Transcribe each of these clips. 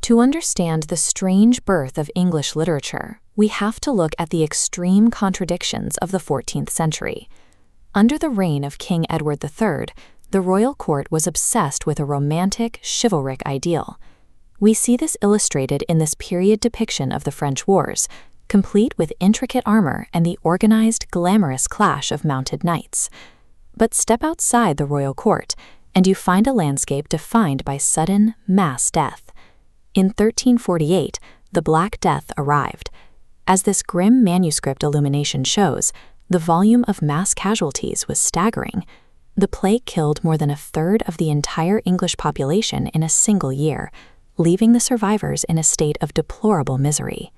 To understand the strange birth of English literature, we have to look at the extreme contradictions of the 14th century. Under the reign of King Edward III, the royal court was obsessed with a romantic, chivalric ideal. We see this illustrated in this period depiction of the French wars, complete with intricate armor and the organized, glamorous clash of mounted knights. But step outside the royal court, and you find a landscape defined by sudden, mass death. In 1348, the Black Death arrived. As this grim manuscript illumination shows, the volume of mass casualties was staggering. The plague killed more than a third of the entire English population in a single year, leaving the survivors in a state of deplorable misery.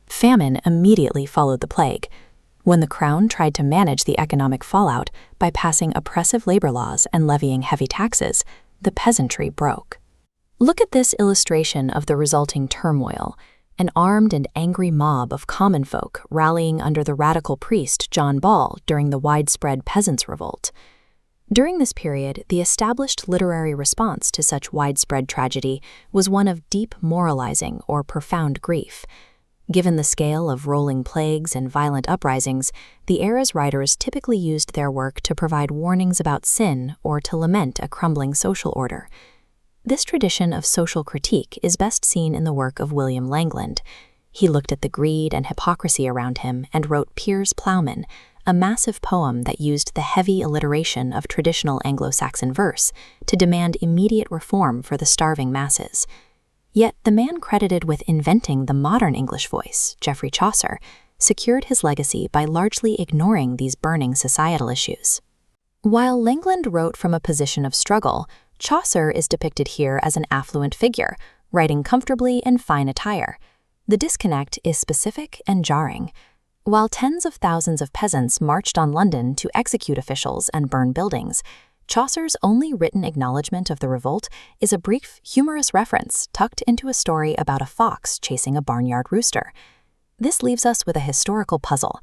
Famine immediately followed the plague. When the crown tried to manage the economic fallout by passing oppressive labor laws and levying heavy taxes, the peasantry broke. Look at this illustration of the resulting turmoil, an armed and angry mob of common folk rallying under the radical priest John Ball during the widespread peasants' revolt. During this period, the established literary response to such widespread tragedy was one of deep moralizing or profound grief. Given the scale of rolling plagues and violent uprisings, the era's writers typically used their work to provide warnings about sin or to lament a crumbling social order. This tradition of social critique is best seen in the work of William Langland. He looked at the greed and hypocrisy around him and wrote Piers Plowman, a massive poem that used the heavy alliteration of traditional Anglo-Saxon verse to demand immediate reform for the starving masses. Yet the man credited with inventing the modern English voice, Geoffrey Chaucer, secured his legacy by largely ignoring these burning societal issues. While Langland wrote from a position of struggle, Chaucer is depicted here as an affluent figure, writing comfortably in fine attire. The disconnect is specific and jarring. While tens of thousands of peasants marched on London to execute officials and burn buildings, Chaucer's only written acknowledgement of the revolt is a brief, humorous reference tucked into a story about a fox chasing a barnyard rooster. This leaves us with a historical puzzle.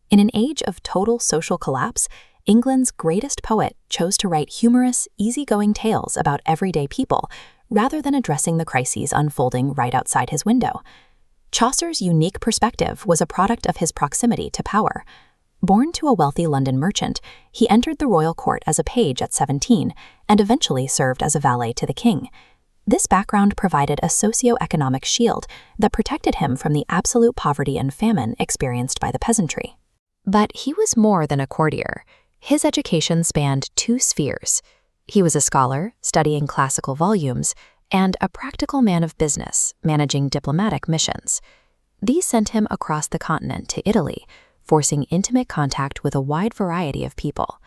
In an age of total social collapse, England's greatest poet chose to write humorous, easygoing tales about everyday people rather than addressing the crises unfolding right outside his window. Chaucer's unique perspective was a product of his proximity to power. Born to a wealthy London merchant, he entered the royal court as a page at 17 and eventually served as a valet to the king. This background provided a socio-economic shield that protected him from the absolute poverty and famine experienced by the peasantry. But he was more than a courtier. His education spanned two spheres. He was a scholar, studying classical volumes, and a practical man of business, managing diplomatic missions. These sent him across the continent to Italy, forcing intimate contact with a wide variety of people.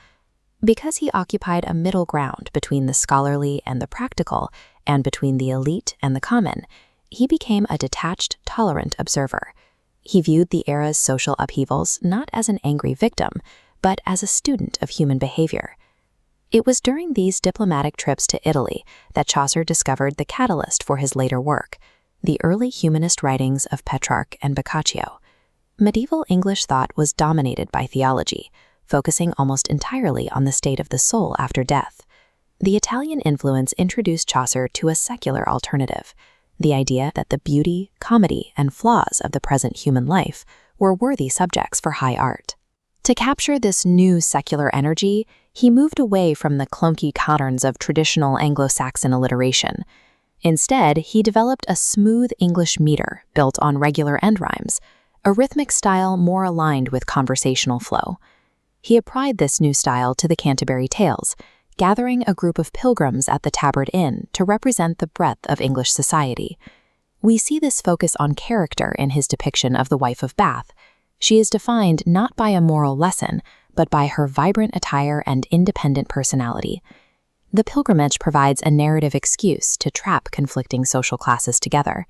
Because he occupied a middle ground between the scholarly and the practical, and between the elite and the common, he became a detached, tolerant observer. He viewed the era's social upheavals not as an angry victim, but as a student of human behavior. It was during these diplomatic trips to Italy that Chaucer discovered the catalyst for his later work, the early humanist writings of Petrarch and Boccaccio. Medieval English thought was dominated by theology, focusing almost entirely on the state of the soul after death. The Italian influence introduced Chaucer to a secular alternative, the idea that the beauty, comedy, and flaws of the present human life were worthy subjects for high art. To capture this new secular energy, he moved away from the clunky patterns of traditional Anglo-Saxon alliteration. Instead, he developed a smooth English meter built on regular end rhymes, a rhythmic style more aligned with conversational flow. He applied this new style to the Canterbury Tales, gathering a group of pilgrims at the Tabard Inn to represent the breadth of English society. We see this focus on character in his depiction of the wife of Bath. She is defined not by a moral lesson, but by her vibrant attire and independent personality. The pilgrimage provides a narrative excuse to trap conflicting social classes together.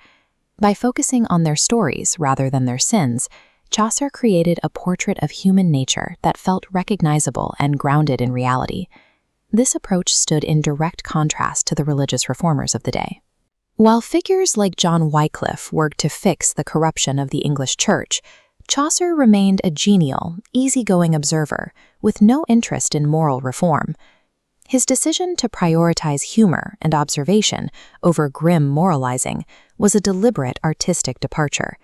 By focusing on their stories rather than their sins, Chaucer created a portrait of human nature that felt recognizable and grounded in reality. This approach stood in direct contrast to the religious reformers of the day. While figures like John Wyclif worked to fix the corruption of the English church, Chaucer remained a genial, easygoing observer with no interest in moral reform. His decision to prioritize humor and observation over grim moralizing was a deliberate artistic departure.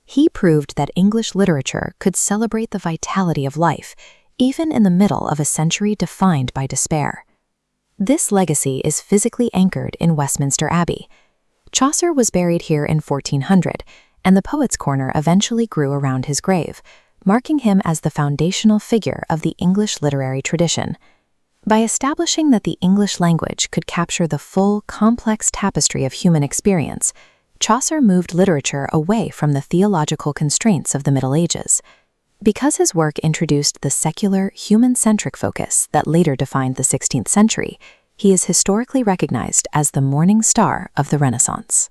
He proved that English literature could celebrate the vitality of life, even in the middle of a century defined by despair. This legacy is physically anchored in Westminster Abbey. Chaucer was buried here in 1400, and the Poets' Corner eventually grew around his grave, marking him as the foundational figure of the English literary tradition. By establishing that the English language could capture the full, complex tapestry of human experience, Chaucer moved literature away from the theological constraints of the Middle Ages. Because his work introduced the secular, human-centric focus that later defined the 16th century, he is historically recognized as the morning star of the Renaissance.